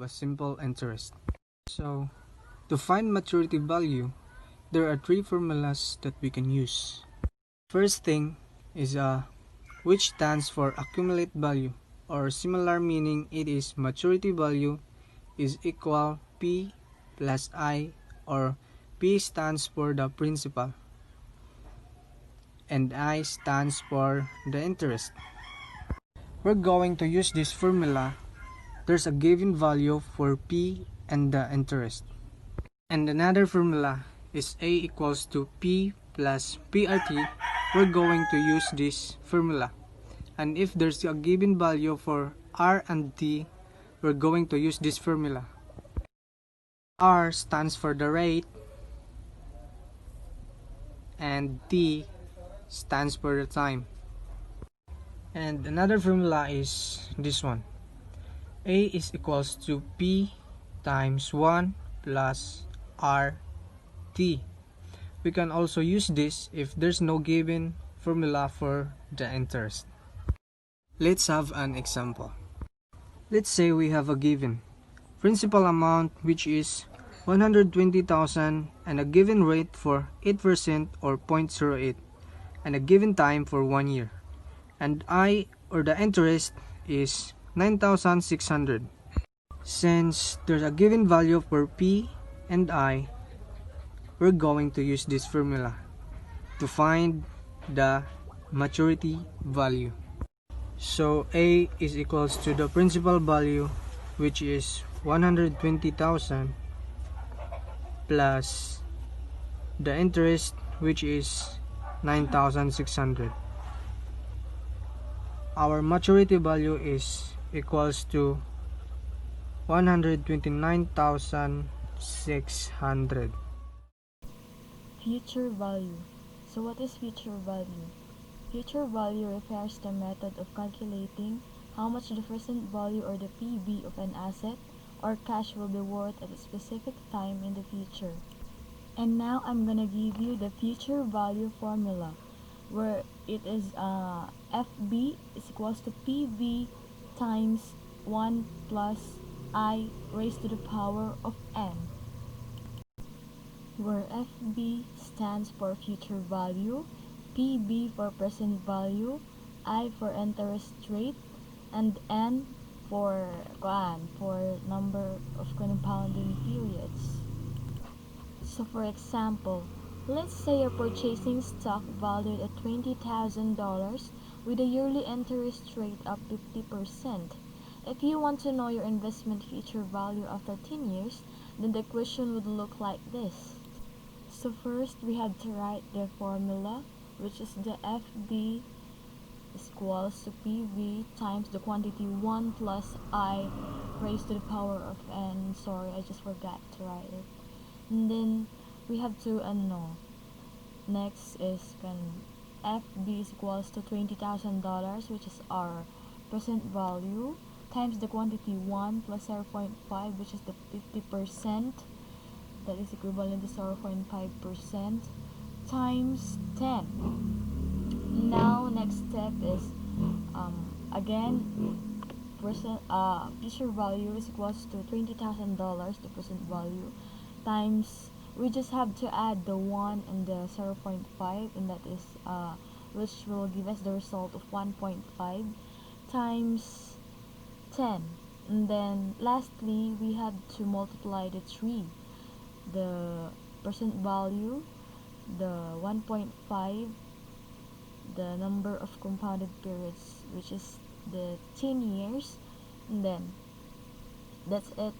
a simple interest. So, to find maturity value, there are three formulas that we can use. First thing is which stands for accumulate value, or similar meaning it is maturity value is equal P plus I, or P stands for the principal and I stands for the interest. We're going to use this formula. There's a given value for P and the interest. And another formula is A equals to P plus PRT. We're going to use this formula. And if there's a given value for R and T, we're going to use this formula. R stands for the rate and T stands for the time. And another formula is this one. A is equals to P times 1 plus RT. We can also use this if there's no given formula for the interest. Let's have an example. Let's say we have a given principal amount which is 120,000 and a given rate for 8% or 0.08 and a given time for 1 year. And I, or the interest, is 9,600. Since there's a given value for P and I, we're going to use this formula to find the maturity value. So A is equals to the principal value, which is 120,000, plus the interest, which is 9,600. Our maturity value is equals to 129,600. Future value. So what is future value? Future value refers to a method of calculating how much the present value or the PV of an asset or cash will be worth at a specific time in the future. And now I'm gonna give you the future value formula, where it is FB is equals to PV times 1 plus I raised to the power of N, where FB stands for future value, PV for present value, I for interest rate, and N for number of compounding periods. So for example, let's say you're purchasing stock valued at $20,000 with a yearly interest rate of 50%. If you want to know your investment future value after 10 years, then the equation would look like this. So first, we have to write the formula, which is the FB is equals to PV times the quantity 1 plus I raised to the power of N. Sorry, I just forgot to write it. And then we have to know. Next is FB is equals to $20,000, which is our present value, times the quantity 1 plus 0.5, which is the 50%, that is equivalent to 0.5%, times 10. Now next step is again future value is equals to $20,000, the present value, times, we just have to add the 1 and the 0.5, and that is which will give us the result of 1.5 times 10. And then lastly, we have to multiply the 3, the present value, the 1.5, the number of compounded periods, which is the 10 years, and then that's it,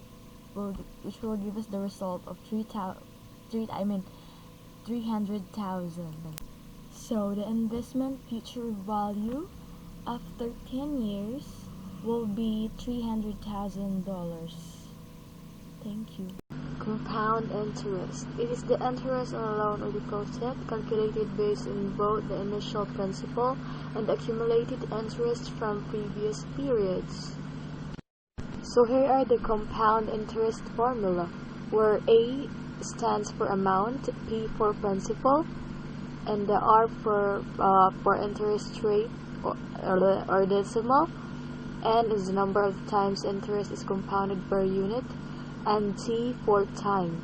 which will give us the result of 300,000. So the investment future value after 10 years will be $300,000. Thank you. Compound interest. It is the interest on a loan or deposit calculated based on both the initial principal and the accumulated interest from previous periods. So here are the compound interest formula, where A stands for amount, P for principal, and the R for interest rate or decimal, N is the number of times interest is compounded per unit, and T for time,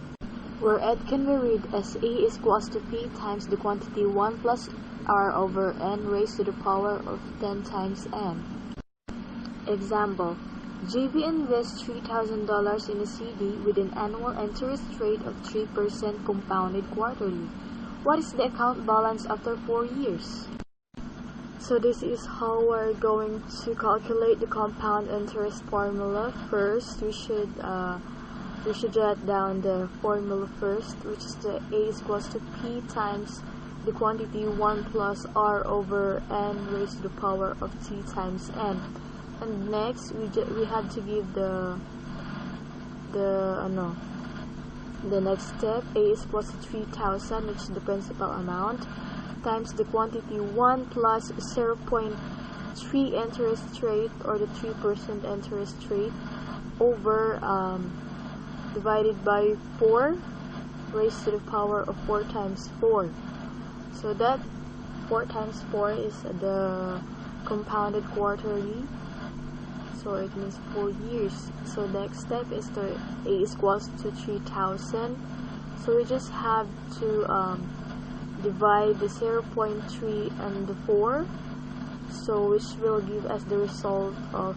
where it can be read as A is equals to P times the quantity 1 plus R over N raised to the power of 10 times N. Example: JV invests $3,000 in a CD with an annual interest rate of 3% compounded quarterly. What is the account balance after 4 years? So this is how we're going to calculate the compound interest formula. First, we should jot down the formula first, which is the A is equals to P times the quantity 1 plus R over N raised to the power of T times N. And next, we have to give the next step. A is equals to 3,000, which is the principal amount, times the quantity 1 plus 0.3 interest rate, or the 3% interest rate, over divided by 4 raised to the power of 4 times 4. So that 4 times 4 is the compounded quarterly, so it means 4 years. So the next step is the A is equals to 3,000. So we just have to divide the 0.3 and the 4, so which will give us the result of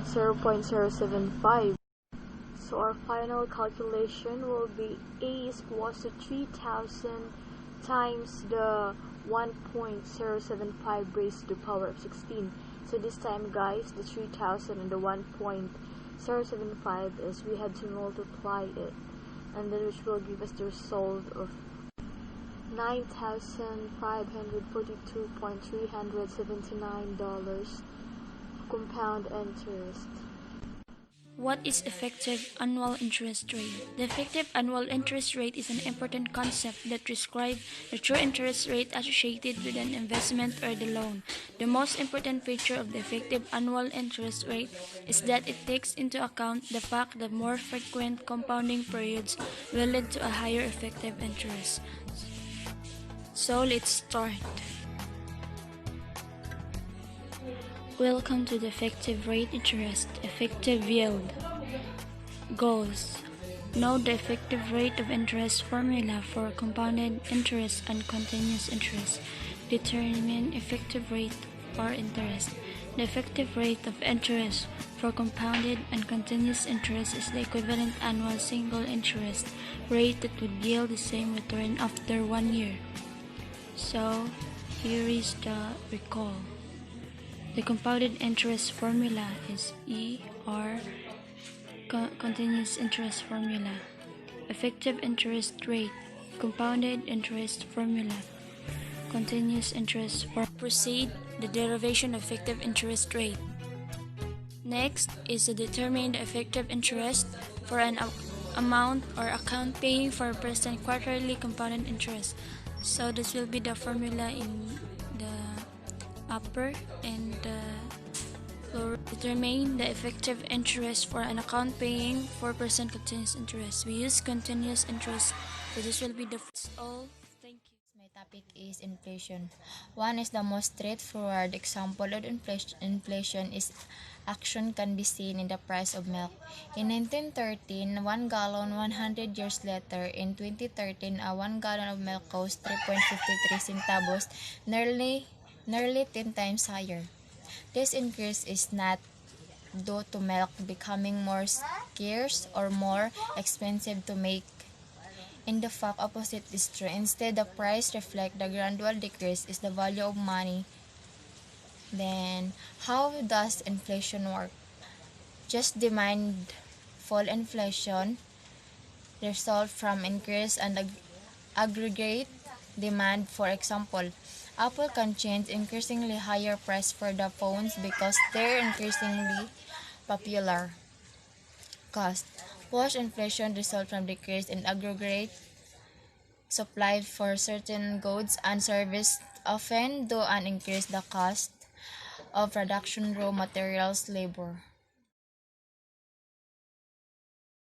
0.075. So our final calculation will be A is equals to 3,000 times the 1.075 raised to the power of 16. So this time, guys, the 3,000 and the 1.075 is we had to multiply it, and then which will give us the result of $9,542.379 compound interest. What is effective annual interest rate? The effective annual interest rate is an important concept that describes the true interest rate associated with an investment or the loan. The most important feature of the effective annual interest rate is that it takes into account the fact that more frequent compounding periods will lead to a higher effective interest. So let's start. Welcome to the effective rate interest, effective yield. Goals. Know the effective rate of interest formula for compounded interest and continuous interest. Determine effective rate or interest. The effective rate of interest for compounded and continuous interest is the equivalent annual single interest rate that would yield the same return after 1 year. So, here is the recall. The compounded interest formula is ER, continuous interest formula. Effective interest rate, compounded interest formula. Continuous interest formula. Proceed the derivation of effective interest rate. Next is to determine the effective interest for an amount or account paying for present quarterly compounded interest. So this will be the formula in the upper and the lower. Determine the effective interest for an account paying 4% continuous interest. We use continuous interest, so this will be the all. Thank you. My topic is inflation. One is the most straightforward example of inflation is action can be seen in the price of milk. In 1913, 1 gallon. 100 years later, in 2013, a 1 gallon of milk cost 3.53 centavos, nearly 10 times higher. This increase is not due to milk becoming more scarce or more expensive to make. In the fact opposite is true. Instead, the price reflects the gradual decrease is the value of money. Then, how does inflation work? Just demand fall. Inflation result from increase and aggregate demand. For example, Apple can change increasingly higher price for the phones because they're increasingly popular. Cost. Wash inflation result from decrease in aggregate supply for certain goods and services, often do an increase the cost of production, raw materials, labor.